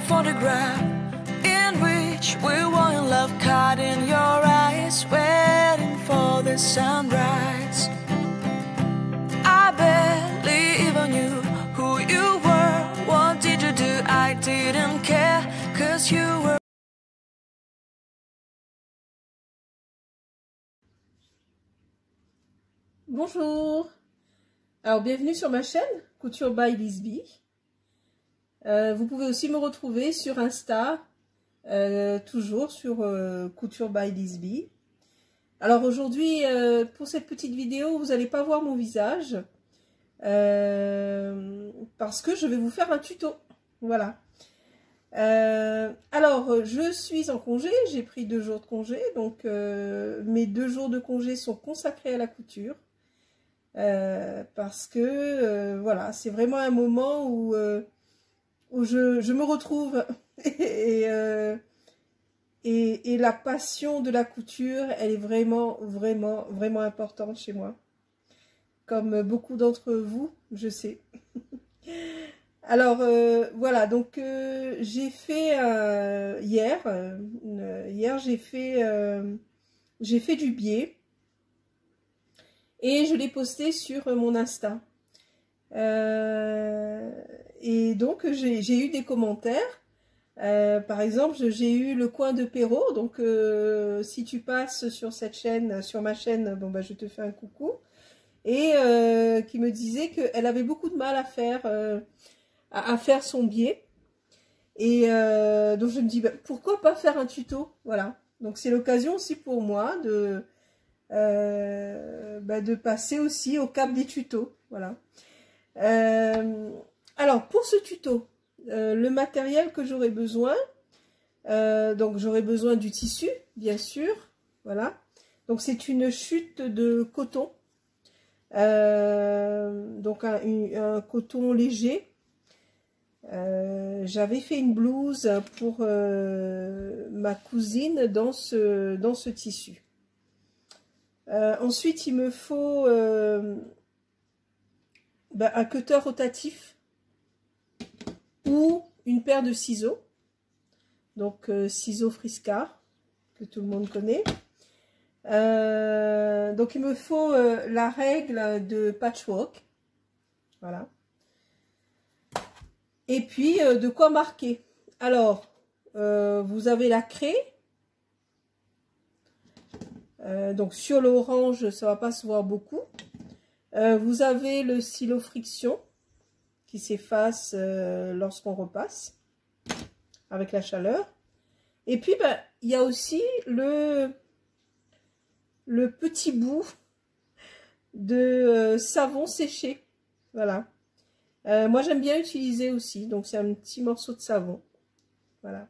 photograph in which we were in love, caught in your eyes, waiting for the sunrise. I barely even knew who you were. What did you do? I didn't care, 'cause you were. Bonjour, alors bienvenue sur ma chaîne Couture by Lisby. Vous pouvez aussi me retrouver sur Insta, toujours sur Couture by Lisby. Alors aujourd'hui, pour cette petite vidéo, vous n'allez pas voir mon visage, parce que je vais vous faire un tuto, voilà. Alors, je suis en congé, j'ai pris 2 jours de congé, donc mes 2 jours de congé sont consacrés à la couture. Parce que voilà, c'est vraiment un moment où je me retrouve et la passion de la couture, elle est vraiment importante chez moi, comme beaucoup d'entre vous, je sais. Alors voilà, donc j'ai fait hier j'ai fait du biais. Et je l'ai posté sur mon Insta. Et donc, j'ai eu des commentaires. Par exemple, j'ai eu le coin de Perrault. Donc, si tu passes sur cette chaîne, sur ma chaîne, bon, bah, je te fais un coucou. Et qui me disait qu'elle avait beaucoup de mal à faire son biais. Et donc, je me dis, bah, pourquoi pas faire un tuto? Voilà. Donc, c'est l'occasion aussi pour moi de passer aussi au cap des tutos, voilà. Alors pour ce tuto, le matériel que j'aurai besoin, donc j'aurai besoin du tissu, bien sûr, voilà. Donc c'est une chute de coton, donc un coton léger. J'avais fait une blouse pour ma cousine dans ce tissu. Ensuite, il me faut un cutter rotatif ou une paire de ciseaux. Donc, ciseaux Frisca, que tout le monde connaît. Donc, il me faut la règle de patchwork. Voilà. Et puis, de quoi marquer. Alors, vous avez la craie. Donc sur l'orange, ça va pas se voir beaucoup. Vous avez le stylo friction qui s'efface lorsqu'on repasse avec la chaleur. Et puis il y a aussi le petit bout de savon séché. Voilà. Moi j'aime bien utiliser aussi, donc c'est un petit morceau de savon. Voilà.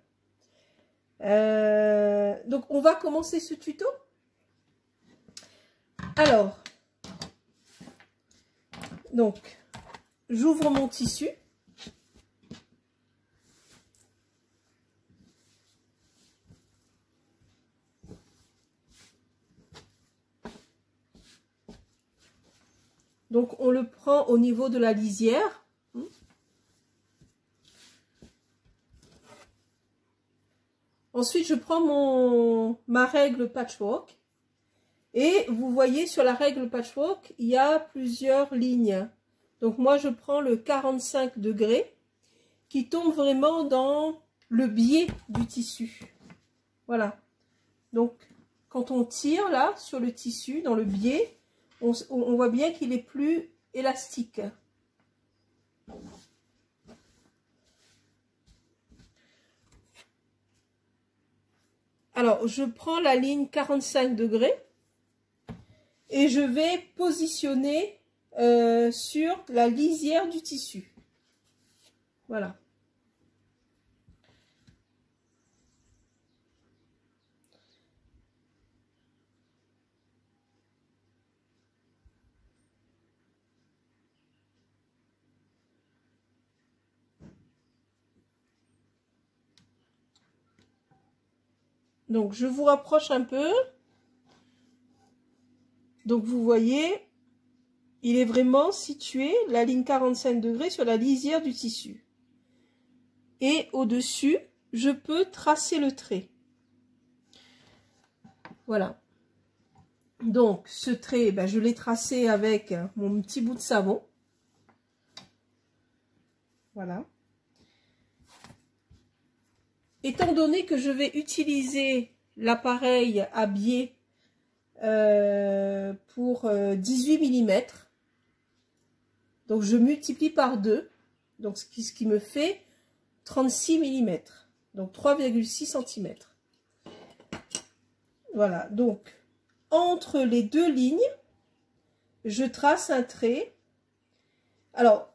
Donc on va commencer ce tuto. Alors, donc, j'ouvre mon tissu. Donc, on le prend au niveau de la lisière. Ensuite, je prends ma règle patchwork. Et vous voyez sur la règle patchwork, il y a plusieurs lignes. Donc moi, je prends le 45 degrés qui tombe vraiment dans le biais du tissu. Voilà. Donc, quand on tire là, sur le tissu, dans le biais, on voit bien qu'il est plus élastique. Alors, je prends la ligne 45 degrés. Et je vais positionner sur la lisière du tissu. Voilà. Donc, je vous rapproche un peu. Donc, vous voyez, il est vraiment situé, la ligne 45 degrés, sur la lisière du tissu. et au-dessus, je peux tracer le trait. Voilà. Donc, ce trait, ben, je l'ai tracé avec mon petit bout de savon. Voilà. Étant donné que je vais utiliser l'appareil à biais pour 18 mm, donc je multiplie par 2, donc ce qui me fait 36 mm, donc 3,6 cm. Voilà, donc entre les deux lignes, je trace un trait. Alors,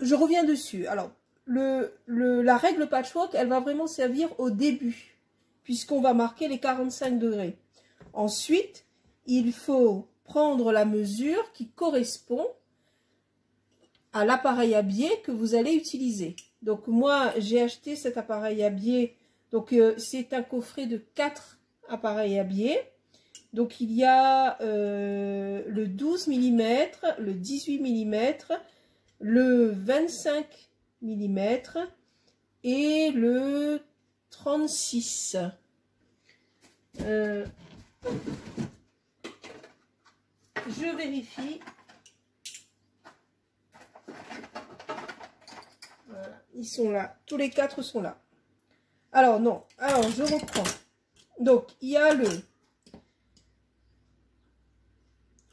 je reviens dessus. Alors, la règle patchwork, elle va vraiment servir au début, puisqu'on va marquer les 45 degrés. Ensuite, il faut prendre la mesure qui correspond à l'appareil à biais que vous allez utiliser. Donc, moi, j'ai acheté cet appareil à biais. Donc, c'est un coffret de 4 appareils à biais. Donc, il y a le 12 mm, le 18 mm, le 25 mm et le 36. Je vérifie. Voilà, ils sont là. Tous les 4 sont là. Alors, non. Alors, je reprends. Donc, il y a le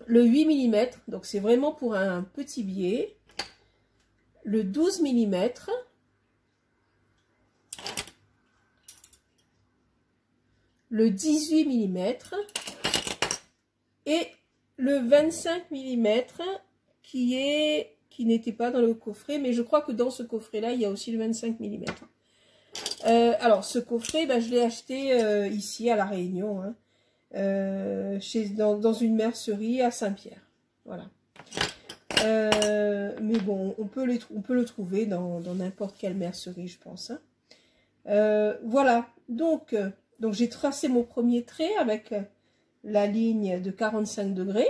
8 mm. Donc, c'est vraiment pour un petit biais. Le 12 mm. Le 18 mm. Et le 25 mm qui n'était pas dans le coffret, mais je crois que dans ce coffret-là, il y a aussi le 25 mm. Alors, ce coffret, ben, je l'ai acheté ici à La Réunion, hein, dans une mercerie à Saint-Pierre. Voilà. Mais bon, on peut le trouver dans n'importe quelle mercerie, je pense. Hein. Voilà. Donc j'ai tracé mon premier trait avec la ligne de 45 degrés.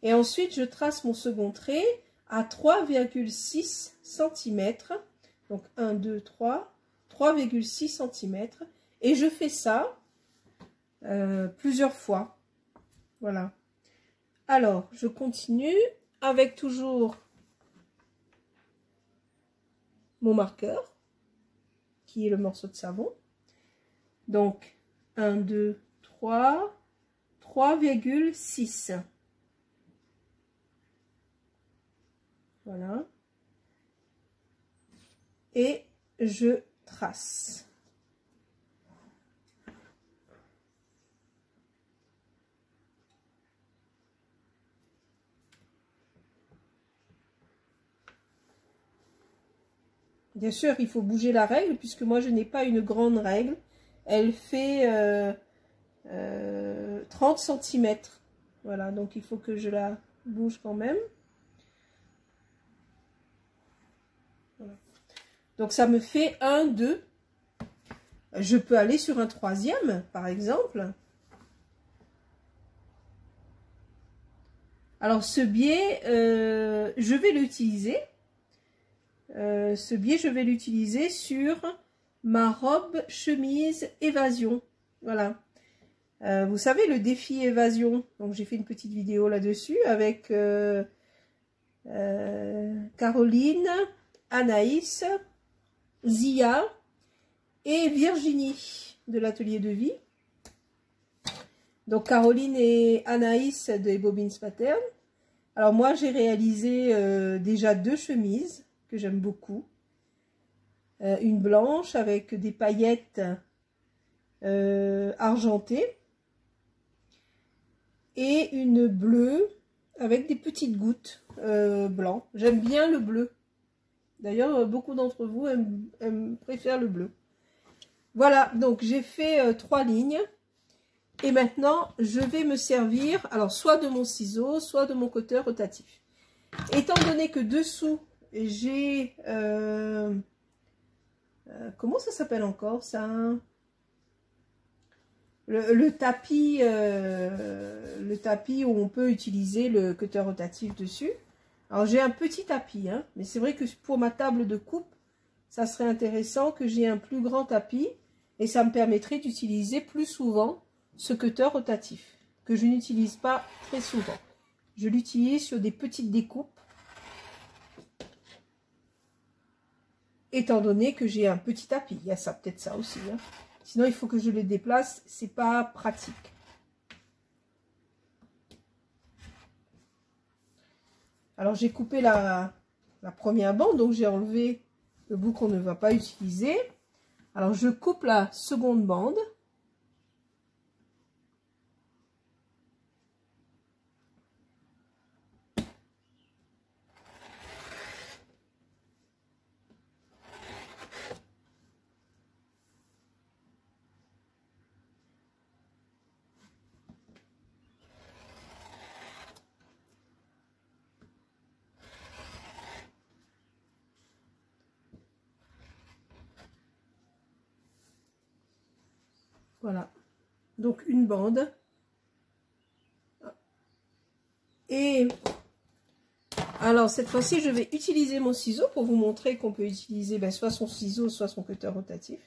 Et ensuite, je trace mon second trait à 3,6 cm. Donc 1, 2, 3, 3,6 cm. Et je fais ça plusieurs fois. Voilà. Alors, je continue avec toujours mon marqueur, qui est le morceau de savon. Donc, 1, 2, 3, 3,6. Voilà. Et je trace. Bien sûr, il faut bouger la règle, puisque moi, je n'ai pas une grande règle. Elle fait 30 cm. Voilà, donc il faut que je la bouge quand même. Voilà. Donc, ça me fait 1, 2. Je peux aller sur un troisième, par exemple. Alors, ce biais, je vais l'utiliser. Ce biais, je vais l'utiliser sur ma robe chemise évasion. Voilà. Vous savez, le défi évasion. Donc, j'ai fait une petite vidéo là-dessus avec Caroline, Anaïs, Zia et Virginie de l'atelier de vie. Donc, Caroline et Anaïs de Bobines Pattern. Alors, moi, j'ai réalisé déjà 2 chemises que j'aime beaucoup. Une blanche avec des paillettes argentées. Et une bleue avec des petites gouttes blanc. J'aime bien le bleu. D'ailleurs, beaucoup d'entre vous préfèrent le bleu. Voilà, donc j'ai fait 3 lignes. Et maintenant, je vais me servir, alors soit de mon ciseau, soit de mon cutter rotatif. Étant donné que dessous, j'ai... comment ça s'appelle encore ça? Le tapis où on peut utiliser le cutter rotatif dessus. Alors j'ai un petit tapis, hein, mais c'est vrai que pour ma table de coupe, ça serait intéressant que j'ai un plus grand tapis et ça me permettrait d'utiliser plus souvent ce cutter rotatif que je n'utilise pas très souvent. Je l'utilise sur des petites découpes étant donné que j'ai un petit tapis. Il y a ça, peut-être ça aussi. Hein. Sinon, il faut que je le déplace. C'est pas pratique. Alors, j'ai coupé la première bande. Donc, j'ai enlevé le bout qu'on ne va pas utiliser. Alors, je coupe la seconde bande. Voilà, donc une bande. Et alors cette fois-ci, je vais utiliser mon ciseau pour vous montrer qu'on peut utiliser soit son ciseau, soit son cutter rotatif.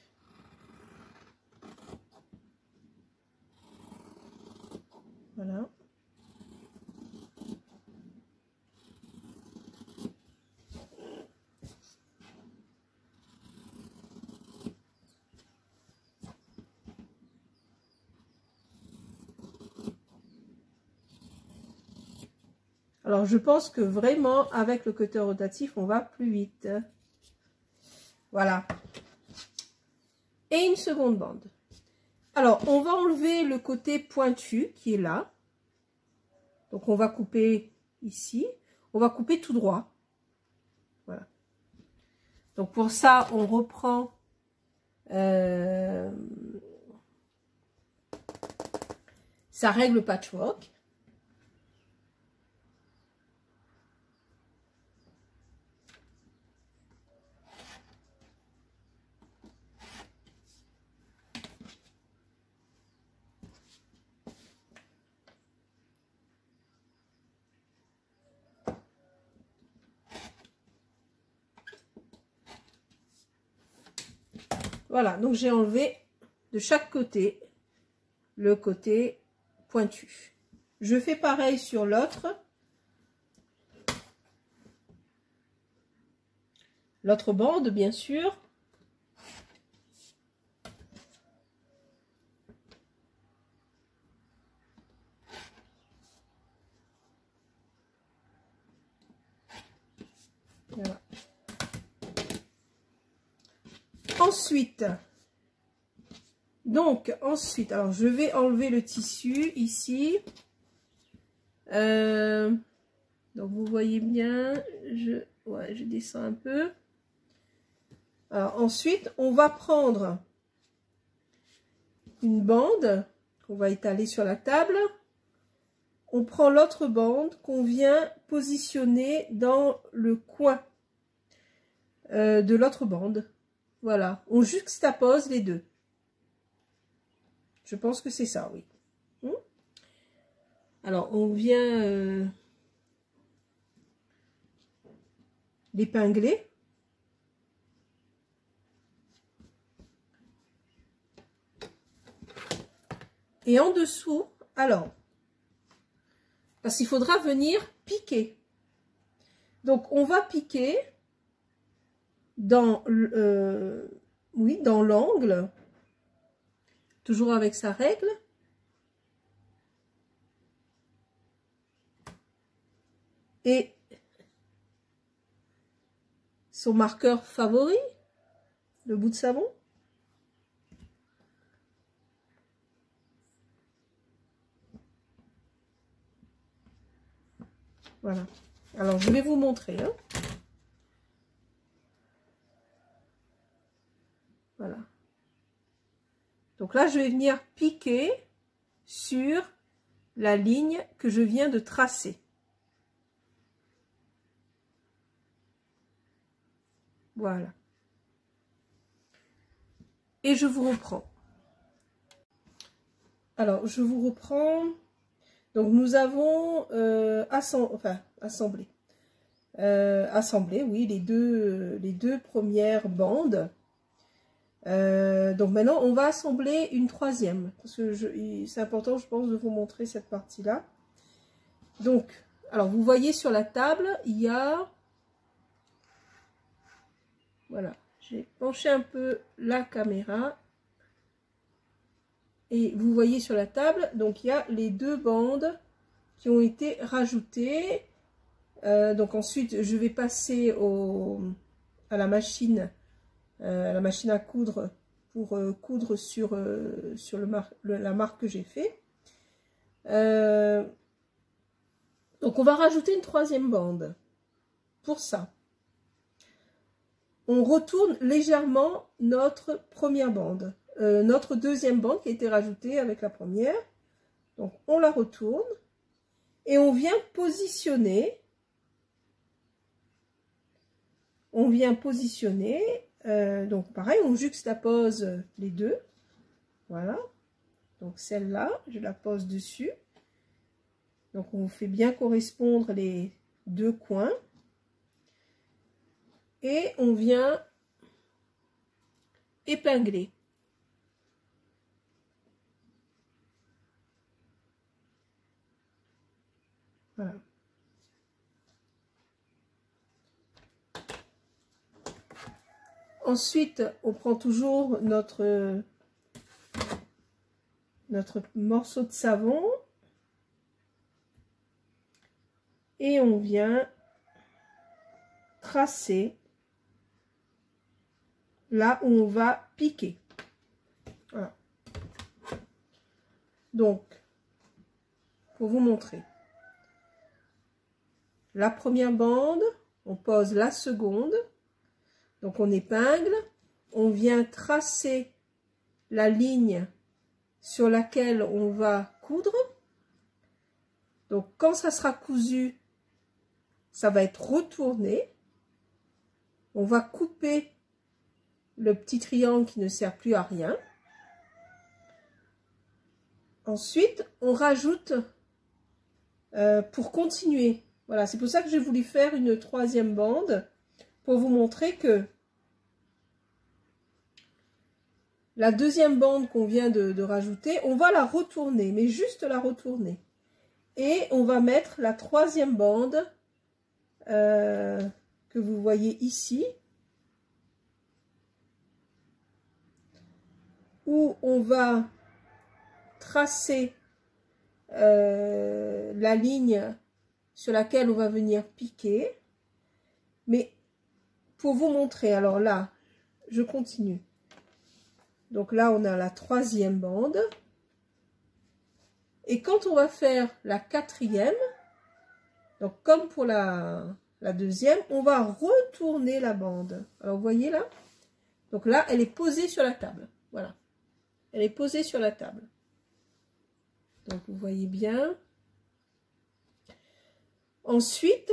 Voilà. Alors, je pense que vraiment, avec le cutter rotatif, on va plus vite. Voilà. Et une seconde bande. Alors, on va enlever le côté pointu qui est là. Donc, on va couper ici. On va couper tout droit. Voilà. Donc, pour ça, on reprend sa règle patchwork. Voilà, donc j'ai enlevé de chaque côté le côté pointu. Je fais pareil sur l'autre. L'autre bande, bien sûr. Voilà. Ensuite, alors je vais enlever le tissu ici. Donc vous voyez bien, je descends un peu. Alors ensuite, on va prendre une bande qu'on va étaler sur la table. On prend l'autre bande qu'on vient positionner dans le coin de l'autre bande. Voilà, on juxtapose les deux. Je pense que c'est ça, oui. Alors, on vient l'épingler. Et en dessous, alors, parce qu'il faudra venir piquer. Donc, on va piquer dans l'angle, toujours avec sa règle. Et son marqueur favori, le bout de savon. Voilà. Alors, je vais vous montrer. Hein. Voilà. Donc là, je vais venir piquer sur la ligne que je viens de tracer. Voilà. Et je vous reprends. Alors, je vous reprends. Donc, nous avons assemblé assembler, oui, les deux premières bandes. Donc maintenant, on va assembler une troisième, parce que c'est important, je pense, de vous montrer cette partie-là. Donc, alors, vous voyez sur la table, il y a... Voilà, j'ai penché un peu la caméra. Et vous voyez sur la table, donc il y a les deux bandes qui ont été rajoutées. Donc ensuite, je vais passer à la machine à coudre pour coudre sur la marque que j'ai fait. Donc on va rajouter une troisième bande. Pour ça, on retourne légèrement notre première bande. Notre deuxième bande qui a été rajoutée avec la première. Donc on la retourne et on vient positionner. Donc pareil, on juxtapose les deux. Voilà. Donc celle-là, je la pose dessus. Donc on fait bien correspondre les deux coins. Et on vient épingler. Voilà. Ensuite, on prend toujours notre morceau de savon et on vient tracer là où on va piquer. Voilà. Donc, pour vous montrer. La première bande, on pose la seconde. Donc on épingle, on vient tracer la ligne sur laquelle on va coudre. Donc quand ça sera cousu, ça va être retourné. On va couper le petit triangle qui ne sert plus à rien. Ensuite, on rajoute pour continuer. Voilà, c'est pour ça que j'ai voulu faire une troisième bande, pour vous montrer que la deuxième bande qu'on vient de rajouter, on va la retourner, mais juste la retourner. Et on va mettre la troisième bande que vous voyez ici, où on va tracer la ligne sur laquelle on va venir piquer. Mais pour vous montrer, alors là, je continue. Donc là, on a la troisième bande. Et quand on va faire la quatrième, donc comme pour la deuxième, on va retourner la bande. Alors, vous voyez là? Donc là, elle est posée sur la table. Voilà. Elle est posée sur la table. Donc, vous voyez bien. Ensuite,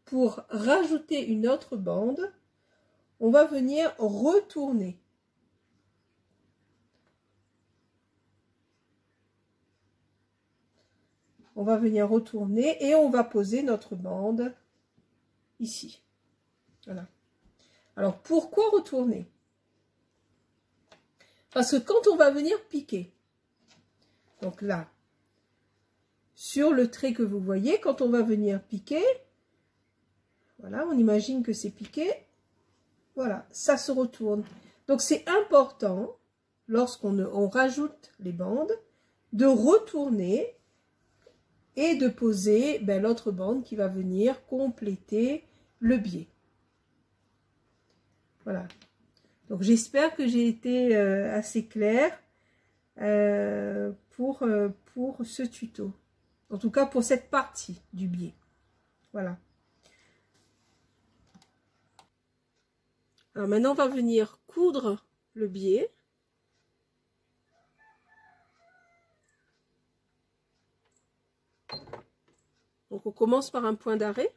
pour rajouter une autre bande, on va venir retourner. On va venir retourner et on va poser notre bande ici. Voilà. Alors, pourquoi retourner? Parce que quand on va venir piquer, donc là, sur le trait que vous voyez, quand on va venir piquer, voilà, on imagine que c'est piqué, voilà, ça se retourne. Donc, c'est important, lorsqu'on rajoute les bandes, de retourner et de poser l'autre bande qui va venir compléter le biais. Voilà. Donc j'espère que j'ai été assez claire pour ce tuto. En tout cas pour cette partie du biais. Voilà. Alors maintenant on va venir coudre le biais. Donc on commence par un point d'arrêt.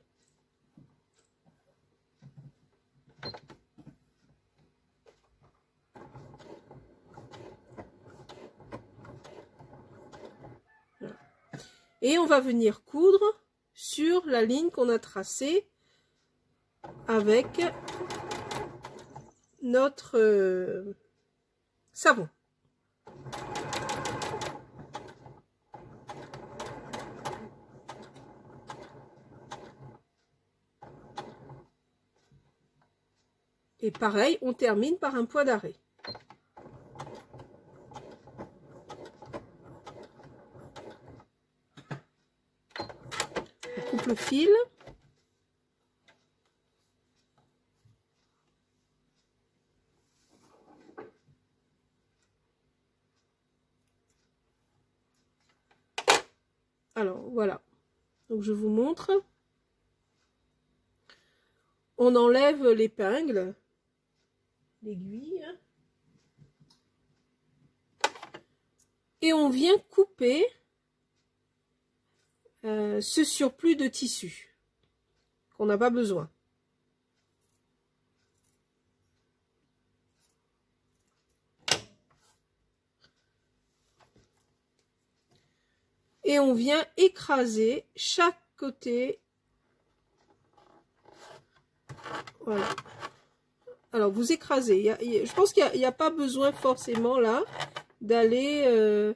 Et on va venir coudre sur la ligne qu'on a tracée avec notre savon. Et pareil, on termine par un point d'arrêt. On coupe le fil. Alors, voilà. Donc, je vous montre. On enlève l'épingle, l'aiguille. Et on vient couper ce surplus de tissu qu'on n'a pas besoin. Et on vient écraser chaque côté. Voilà. Alors, vous écrasez. Je pense qu'il n'y a pas besoin forcément là d'aller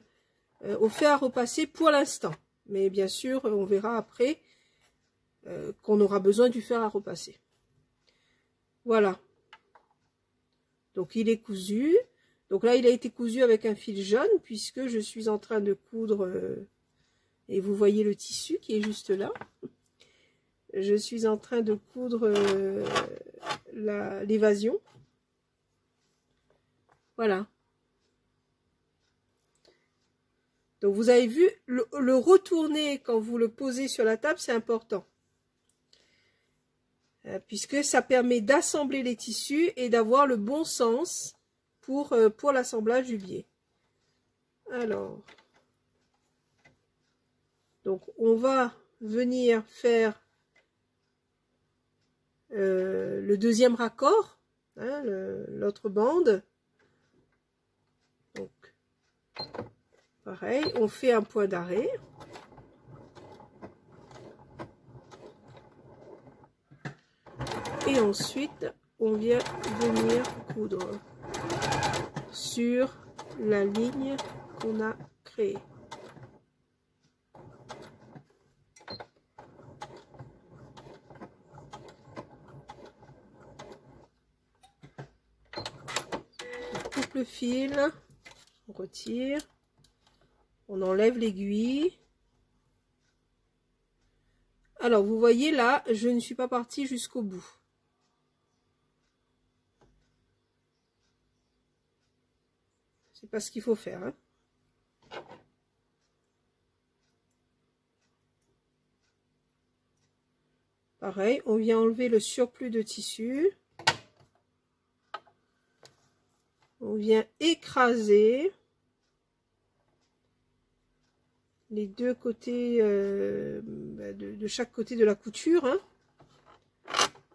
au fer à repasser pour l'instant. Mais bien sûr, on verra après qu'on aura besoin du fer à repasser. Voilà. Donc, il est cousu. Donc là, il a été cousu avec un fil jaune puisque je suis en train de coudre... et vous voyez le tissu qui est juste là. Je suis en train de coudre l'évasion. Voilà. Donc vous avez vu, le retourner quand vous le posez sur la table, c'est important. Puisque ça permet d'assembler les tissus et d'avoir le bon sens pour l'assemblage du biais. Alors, donc on va venir faire le deuxième raccord, hein, l'autre bande. Donc, pareil, on fait un point d'arrêt. Et ensuite, on vient venir coudre sur la ligne qu'on a créée. On coupe le fil, on retire, on enlève l'aiguille. Alors, vous voyez là, je ne suis pas partie jusqu'au bout. C'est pas ce qu'il faut faire, hein. Pareil, on vient enlever le surplus de tissu. On vient écraser les deux côtés de chaque côté de la couture, hein,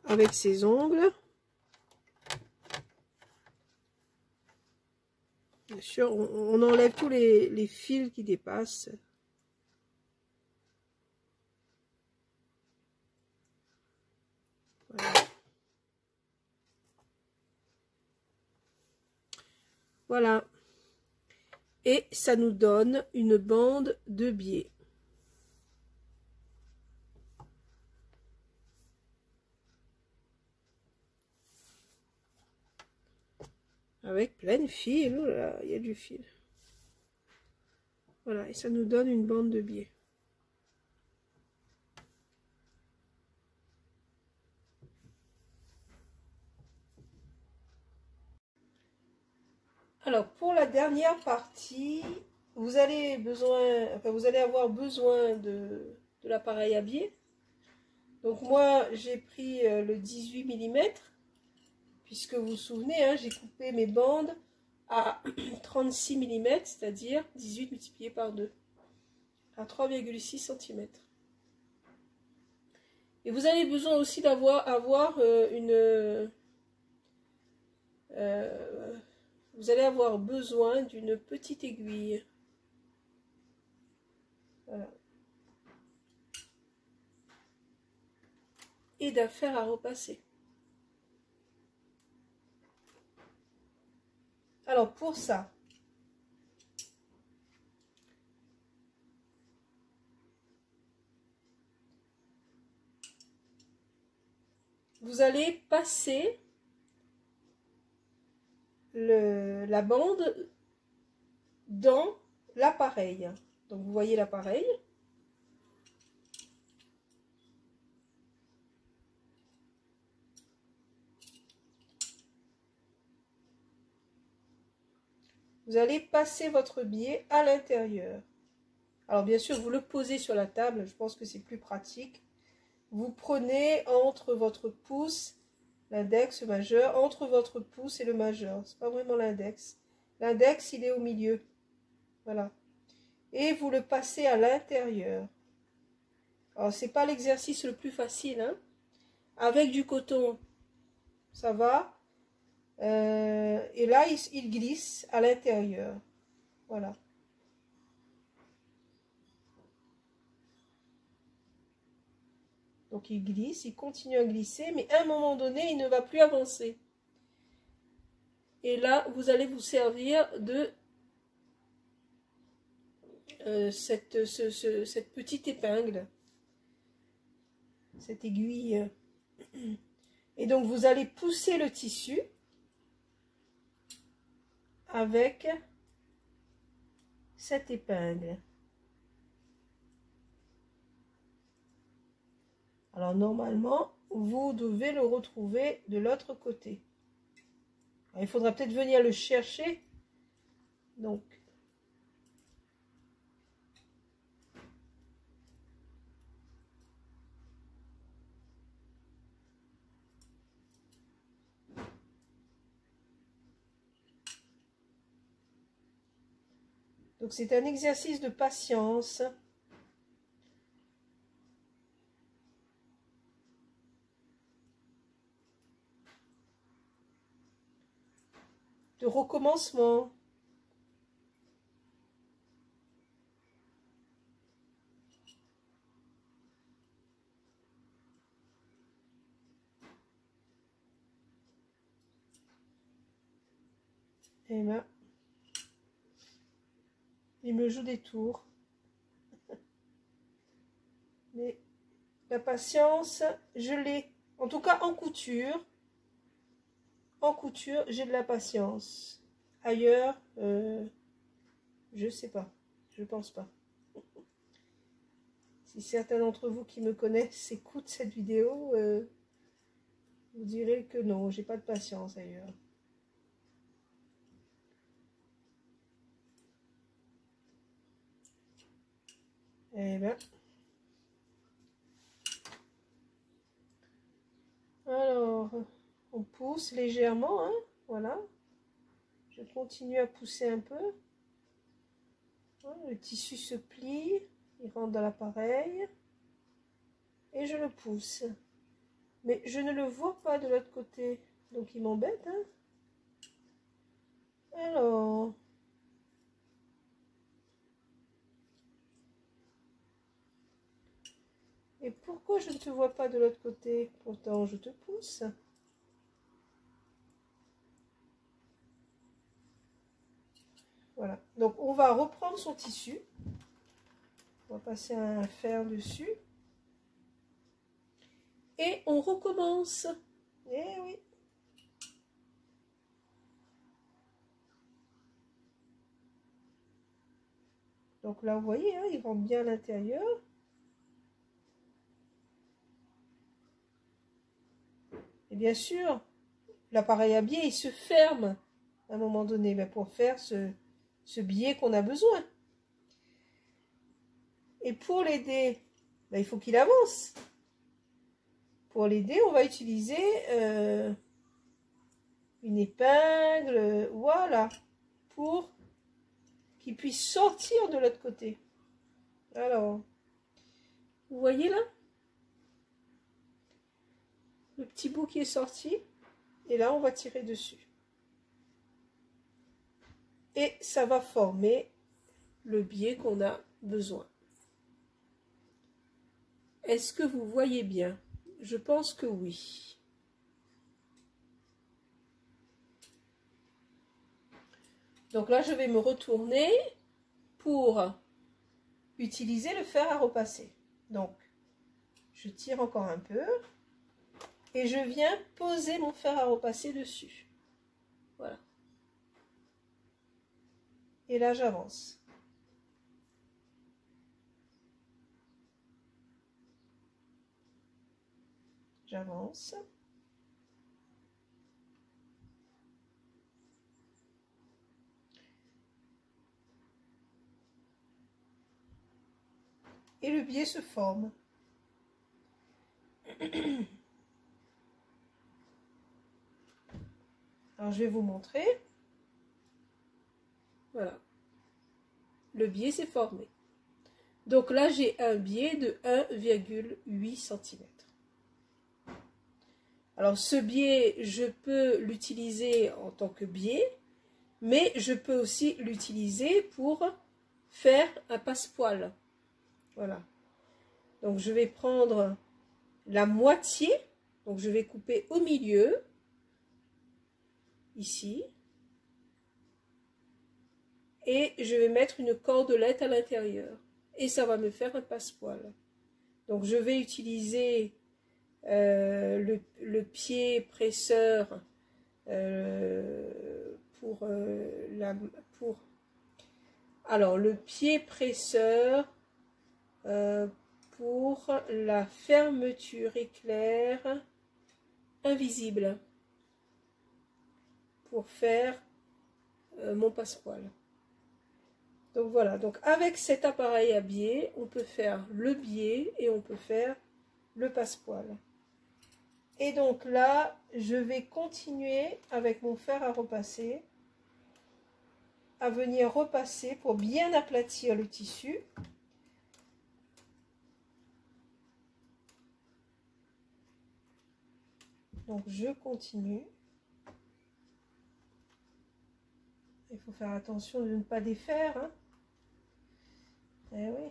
avec ses ongles. Bien sûr, on enlève tous les fils qui dépassent. Voilà. Voilà. Et ça nous donne une bande de biais. Avec plein de fils. Oh là, il y a du fil. Voilà, et ça nous donne une bande de biais. Alors, pour la dernière partie, vous allez avoir besoin de l'appareil à biais. Donc moi, j'ai pris le 18 mm, puisque vous vous souvenez, hein, j'ai coupé mes bandes à 36 mm, c'est-à-dire 18 multiplié par 2, à 3,6 cm. Et vous avez besoin aussi d'avoir vous allez avoir besoin d'une petite aiguille. Voilà. et d'affaires à repasser. Alors pour ça, vous allez passer la bande dans l'appareil. Donc vous voyez l'appareil. Vous allez passer votre biais à l'intérieur. Alors bien sûr, vous le posez sur la table, je pense que c'est plus pratique. Vous prenez entre votre pouce, l'index majeur, entre votre pouce et le majeur. C'est pas vraiment l'index. L'index, il est au milieu. Voilà. Et vous le passez à l'intérieur. Alors, c'est pas l'exercice le plus facile, hein. Avec du coton, ça va. Et là, il glisse à l'intérieur. Voilà. Donc, il glisse, il continue à glisser, mais à un moment donné, il ne va plus avancer. Et là, vous allez vous servir de cette petite épingle, cette aiguille. Et donc, vous allez pousser le tissu avec cette épingle. Alors, normalement, vous devez le retrouver de l'autre côté. Alors, il faudra peut-être venir le chercher. Donc, c'est un exercice de patience. De recommencement. Et là, il me joue des tours. Mais la patience, je l'ai. En tout cas, en couture, j'ai de la patience. Ailleurs, je sais pas. Je pense pas. Si certains d'entre vous qui me connaissent écoutent cette vidéo, vous direz que non, j'ai pas de patience ailleurs. Eh ben. Alors, on pousse légèrement, hein, voilà. Je continue à pousser un peu. Le tissu se plie, il rentre dans l'appareil. Et je le pousse. Mais je ne le vois pas de l'autre côté. Donc il m'embête, hein. Alors. Et pourquoi je ne te vois pas de l'autre côté? Pourtant, je te pousse. Voilà. Donc, on va reprendre son tissu. On va passer un fer dessus. Et on recommence. Eh oui. Donc là, vous voyez, hein, il rentre bien à l'intérieur. Et bien sûr, l'appareil à biais, il se ferme à un moment donné pour faire ce biais qu'on a besoin. Et pour l'aider, il faut qu'il avance. Pour l'aider, on va utiliser une épingle, voilà, pour qu'il puisse sortir de l'autre côté. Alors, vous voyez là? Le petit bout qui est sorti. Et là, on va tirer dessus. Et ça va former le biais qu'on a besoin. Est-ce que vous voyez bien? Je pense que oui. Donc là, je vais me retourner pour utiliser le fer à repasser. Donc, je tire encore un peu et je viens poser mon fer à repasser dessus. Voilà. Et là, j'avance. J'avance. Et le biais se forme. Alors, je vais vous montrer. Voilà. Le biais s'est formé. Donc là, j'ai un biais de 1,8 cm. Alors, ce biais, je peux l'utiliser en tant que biais, mais je peux aussi l'utiliser pour faire un passepoil. Voilà. Donc, je vais prendre la moitié. Donc, je vais couper au milieu, ici. Et je vais mettre une cordelette à l'intérieur. Et ça va me faire un passepoil. Donc, je vais utiliser le pied presseur alors le pied presseur pour la fermeture éclair invisible pour faire mon passepoil. Donc voilà, donc avec cet appareil à biais, on peut faire le biais et on peut faire le passepoil. Et donc là, je vais continuer avec mon fer à repasser, à venir repasser pour bien aplatir le tissu. Donc je continue. Il faut faire attention de ne pas défaire, hein. Eh oui.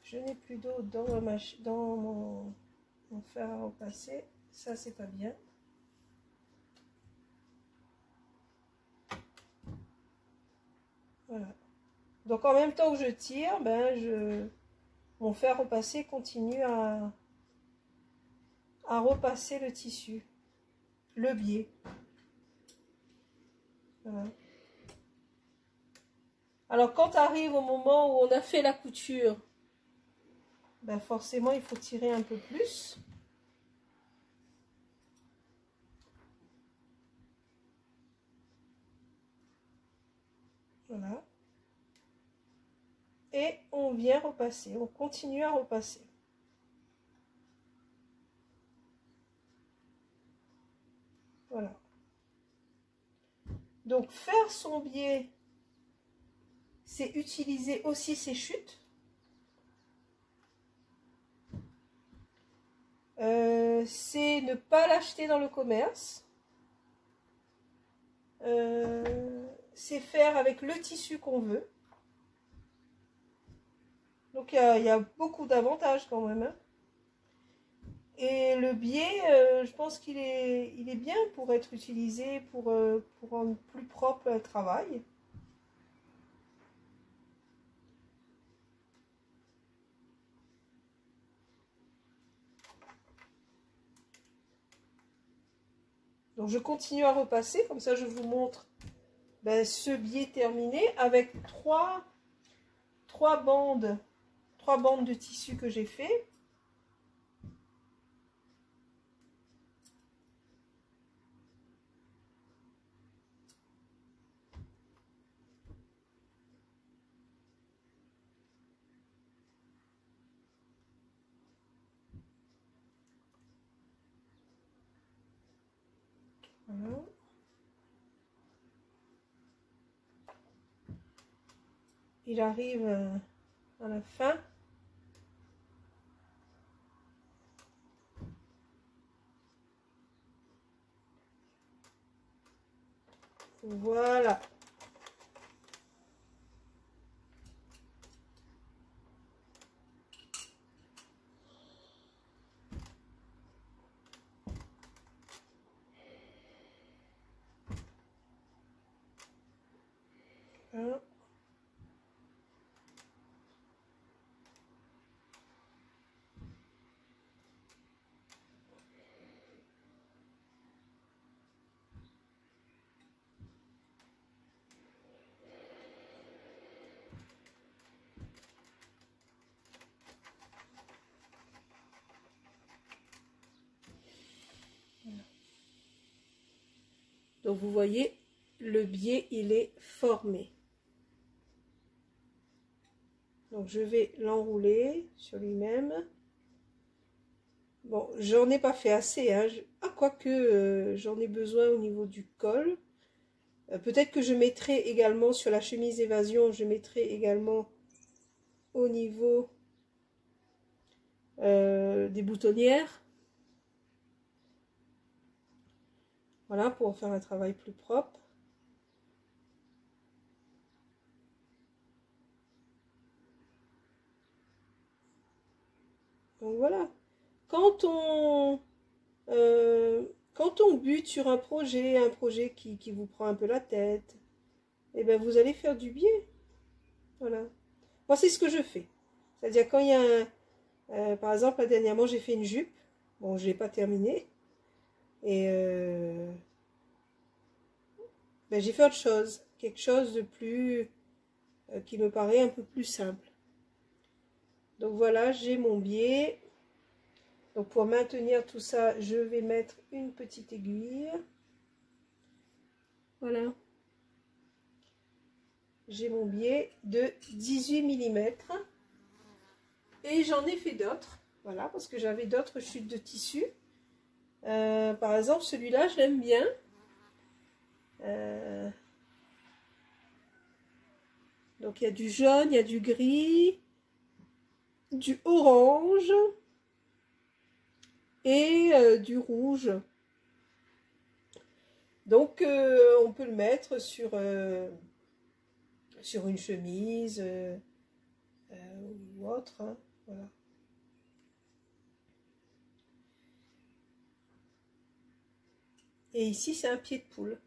Je n'ai plus d'eau dans mon fer à repasser. Ça, c'est pas bien. Voilà. Donc en même temps que je tire, mon fer à repasser continue à repasser le tissu, le biais. Voilà. Alors quand arrive au moment où on a fait la couture, forcément il faut tirer un peu plus. Voilà. Et on vient repasser, on continue à repasser. Voilà. Donc faire son biais, c'est utiliser aussi ses chutes. C'est ne pas l'acheter dans le commerce. C'est faire avec le tissu qu'on veut. Donc il y a beaucoup d'avantages quand même, hein. Et le biais, je pense qu'il est bien pour être utilisé pour rendre plus propre le travail. Donc je continue à repasser, comme ça je vous montre ce biais terminé avec trois bandes de tissu que j'ai fait. Voilà. Il arrive à la fin. Voilà. Voilà. Donc vous voyez, le biais il est formé. Donc je vais l'enrouler sur lui-même. Bon, j'en ai pas fait assez, hein. Quoique j'en ai besoin au niveau du col. Peut-être que je mettrai également sur la chemise évasion, je mettrai également au niveau des boutonnières. Voilà, pour faire un travail plus propre. Donc voilà. Quand on bute sur un projet qui vous prend un peu la tête, et ben vous allez faire du biais. Voilà. Moi, c'est ce que je fais. C'est-à-dire quand il y a par exemple, là, dernièrement, j'ai fait une jupe. Bon, je l'ai pas terminée. Et ben, j'ai fait autre chose. Quelque chose de plus... qui me paraît un peu plus simple. Donc voilà, j'ai mon biais. Donc pour maintenir tout ça, je vais mettre une petite aiguille. Voilà. J'ai mon biais de 18 mm. Et j'en ai fait d'autres. Voilà, parce que j'avais d'autres chutes de tissu. Par exemple, celui-là, je l'aime bien. Donc il y a du jaune, il y a du gris, du orange et du rouge. Donc on peut le mettre sur une chemise ou autre. Hein, voilà. Et ici c'est un pied de poule.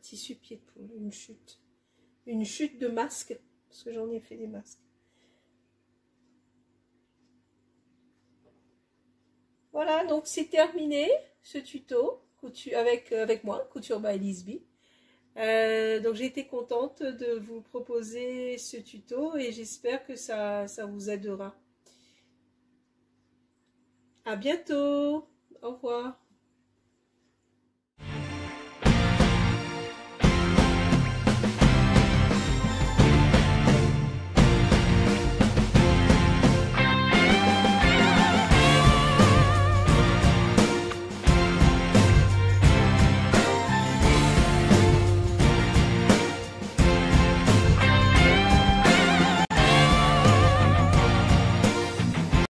Tissu pied de poule, une chute. Une chute de masque, parce que j'en ai fait des masques. Voilà, donc c'est terminé ce tuto avec moi, Couture by Lisby. Donc j'ai été contente de vous proposer ce tuto et j'espère que ça vous aidera. À bientôt, au revoir.